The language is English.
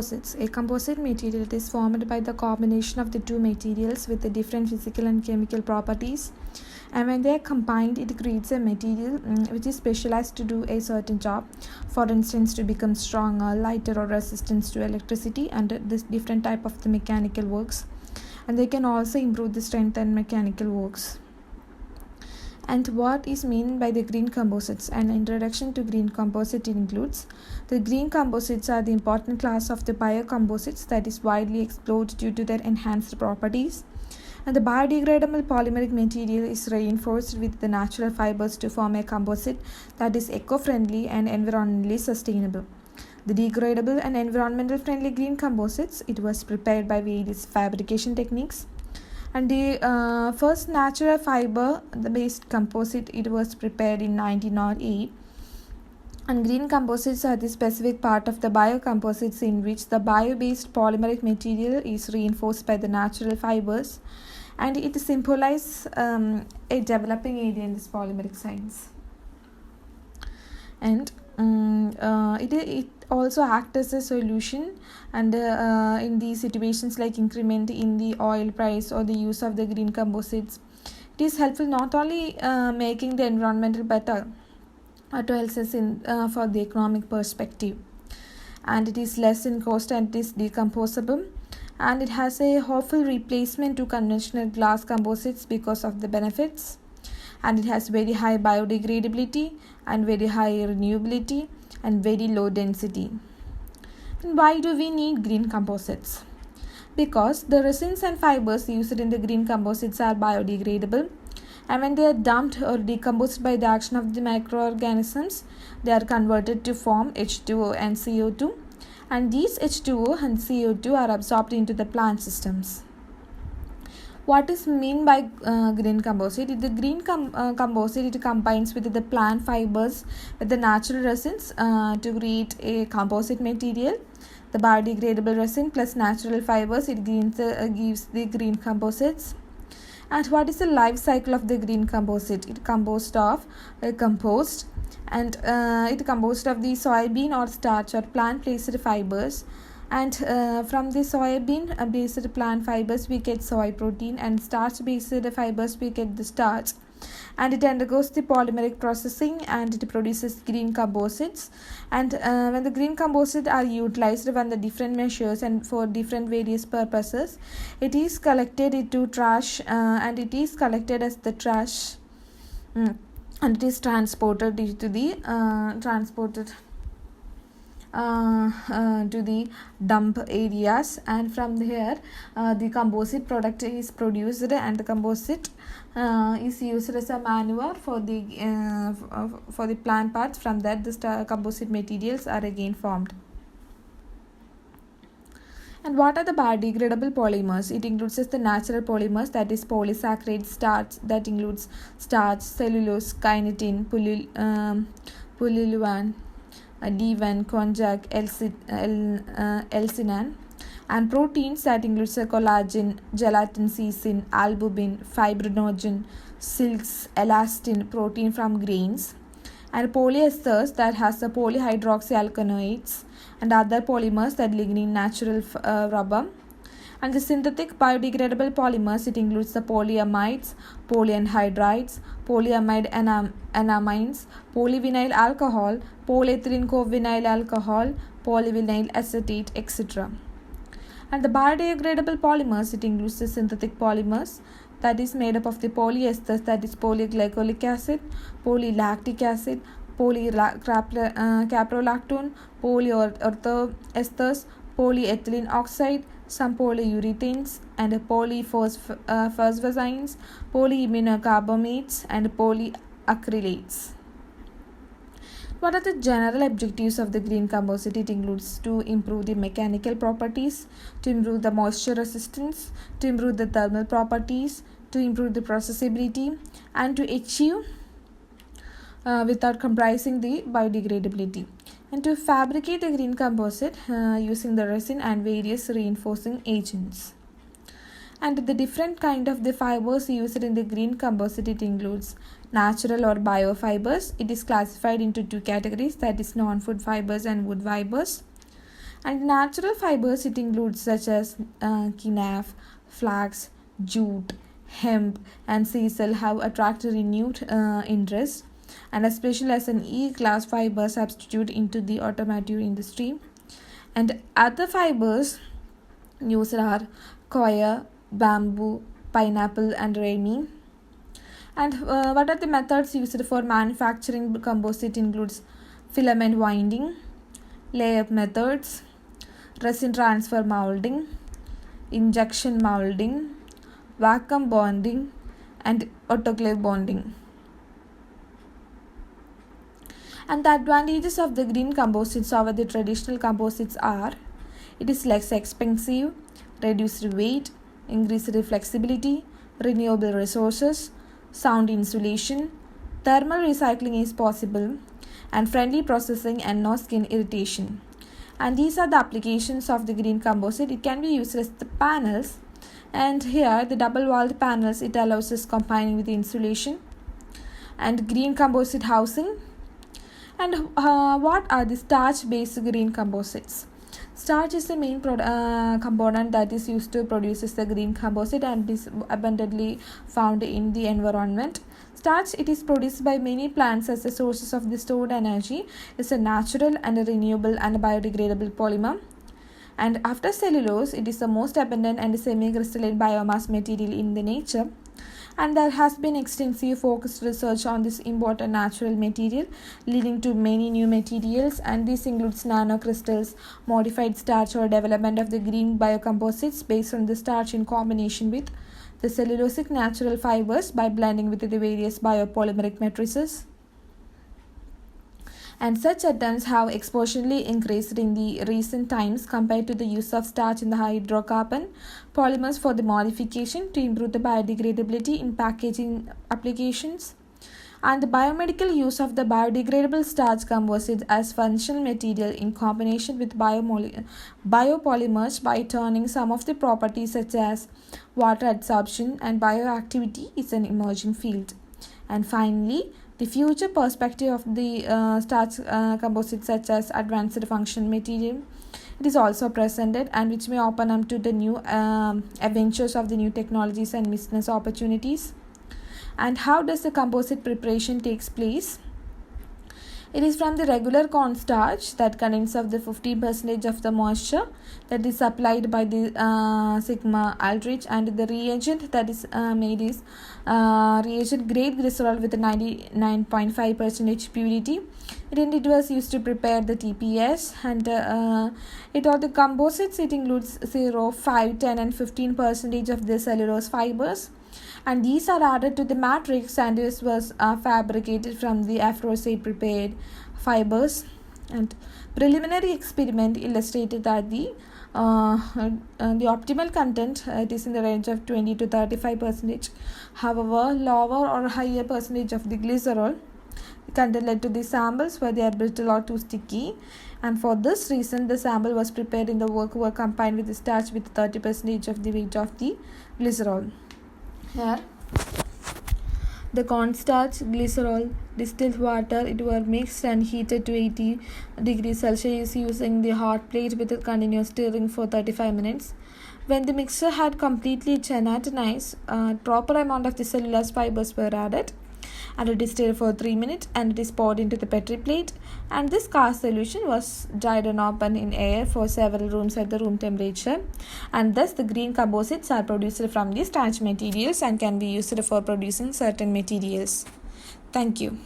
Composites. A composite material is formed by the combination of the two materials with the different physical and chemical properties, and when they are combined it creates a material which is specialized to do a certain job, for instance to become stronger, lighter, or resistant to electricity and this different type of the mechanical works, and they can also improve the strength and mechanical works. And what is meant by the green composites? An introduction to green composite includes the green composites are the important class of the biocomposites that is widely explored due to their enhanced properties. And the biodegradable polymeric material is reinforced with the natural fibers to form a composite that is eco-friendly and environmentally sustainable. The degradable and environmental friendly green composites, it was prepared by various fabrication techniques. And the first natural fiber, the based composite, it was prepared in 1908. And green composites are the specific part of the biocomposites in which the bio-based polymeric material is reinforced by the natural fibers, and it symbolizes a developing area in this polymeric science. And it also acts as a solution, and in these situations like increment in the oil price or the use of the green composites, it is helpful not only making the environmental better, but also helps us in for the economic perspective, and it is less in cost and it is decomposable, and it has a hopeful replacement to conventional glass composites because of the benefits, and it has very high biodegradability and very high renewability and very low density. And why do we need green composites? Because the resins and fibers used in the green composites are biodegradable, and when they are dumped or decomposed by the action of the microorganisms, they are converted to form H2O and CO2, and these H2O and CO2 are absorbed into the plant systems. What is mean by green composite? The green composite, it combines with the plant fibers with the natural resins to create a composite material. The biodegradable resin plus natural fibers, it gives the green composites. And what is the life cycle of the green composite? It composed of compost, and it composed of the soybean or starch or plant-based fibers. And from the soybean based plant fibers we get soy protein, and starch based fibers we get the starch, and it undergoes the polymeric processing and it produces green composites. And when the green composites are utilized on the different measures and for different various purposes, it is collected into trash, and it is collected as the trash, and it is transported to the to the dump areas, and from here the composite product is produced, and the composite is used as a manure for the plant parts. From that the composite materials are again formed. And what are the biodegradable polymers? It includes the natural polymers, that is polysaccharide, starch, that includes starch, cellulose, kinetin, polyolefin, D1, konjac, L-cinan, and proteins, that includes collagen, gelatin, casein, albumin, fibrinogen, silks, elastin, protein from grains, and polyesters, that has the polyhydroxyalkanoates, and other polymers, that lignin, natural rubber. And the synthetic biodegradable polymers, it includes the polyamides, polyanhydrides, polyamide anamines, polyvinyl alcohol, polyethylene covinyl alcohol, polyvinyl acetate, etc. And the biodegradable polymers, it includes the synthetic polymers, that is made up of the polyesters, that is polyglycolic acid, polylactic acid, polycaprolactone, polyethyl polyethylene oxide, some polyurethanes, and polyphosphazines, polyimmunocarbamates, and polyacrylates. What are the general objectives of the green composite? It includes to improve the mechanical properties, to improve the moisture resistance, to improve the thermal properties, to improve the processability, and to achieve without compromising the biodegradability. And to fabricate the green composite using the resin and various reinforcing agents. And the different kind of the fibers used in the green composite, it includes natural or biofibers. It is classified into two categories, that is non-food fibers and wood fibers. And natural fibers, it includes such as kinaf, flax, jute, hemp, and sisal have attracted renewed interest, and especially as an E-class fiber substitute into the automotive industry. And other fibers used are coir, bamboo, pineapple, and rami. And what are the methods used for manufacturing composite includes filament winding, layup methods, resin transfer molding, injection molding, vacuum bonding, and autoclave bonding. And the advantages of the green composites over the traditional composites are: it is less expensive, reduced weight, increased flexibility, renewable resources, sound insulation, thermal recycling is possible, and friendly processing and no skin irritation. And these are the applications of the green composite. It can be used as the panels, and here the double walled panels, it allows us combining with the insulation and green composite housing. And what are the starch based green composites? Starch is the main component that is used to produce the green composite and is abundantly found in the environment. Starch, it is produced by many plants as a source of the stored energy. It's a natural and a renewable and a biodegradable polymer. And after cellulose, it is the most abundant and semi-crystalline biomass material in the nature. And there has been extensive focused research on this important natural material, leading to many new materials, and this includes nanocrystals, modified starch, or development of the green biocomposites based on the starch in combination with the cellulosic natural fibers by blending with the various biopolymeric matrices. And such attempts have exponentially increased in the recent times compared to the use of starch in the hydrocarbon polymers for the modification to improve the biodegradability in packaging applications. And the biomedical use of the biodegradable starch composites as functional material in combination with biopolymers by turning some of the properties such as water absorption and bioactivity is an emerging field. And finally, the future perspective of the starch composites such as advanced functional material, it is also presented, and which may open up to the new adventures of the new technologies and business opportunities. And how does the composite preparation takes place? It is from the regular cornstarch that contains of the 15% of the moisture that is supplied by the sigma aldrich, and the reagent that is made is reagent grade glycerol with 99.5% purity. It was used to prepare the TPS, and it all the composites, it includes 0, 5, 10 and 15% of the cellulose fibers, and these are added to the matrix, and this was fabricated from the aforesaid prepared fibers. And preliminary experiment illustrated that the optimal content, it is in the range of 20 to 35%. However, lower or higher percentage of the glycerol content led to the samples where they are brittle or too sticky, and for this reason the sample was prepared in the work were combined with the starch with 30% of the weight of the glycerol. Here the cornstarch, glycerol, distilled water, it were mixed and heated to 80 degrees Celsius using the hot plate with a continuous stirring for 35 minutes. When the mixture had completely gelatinized, proper amount of the cellulose fibers were added, and it is stirred for 3 minutes, and it is poured into the Petri plate, and this cast solution was dried and opened in air for several rooms at the room temperature, and thus the green composites are produced from these starch materials and can be used for producing certain materials. Thank you.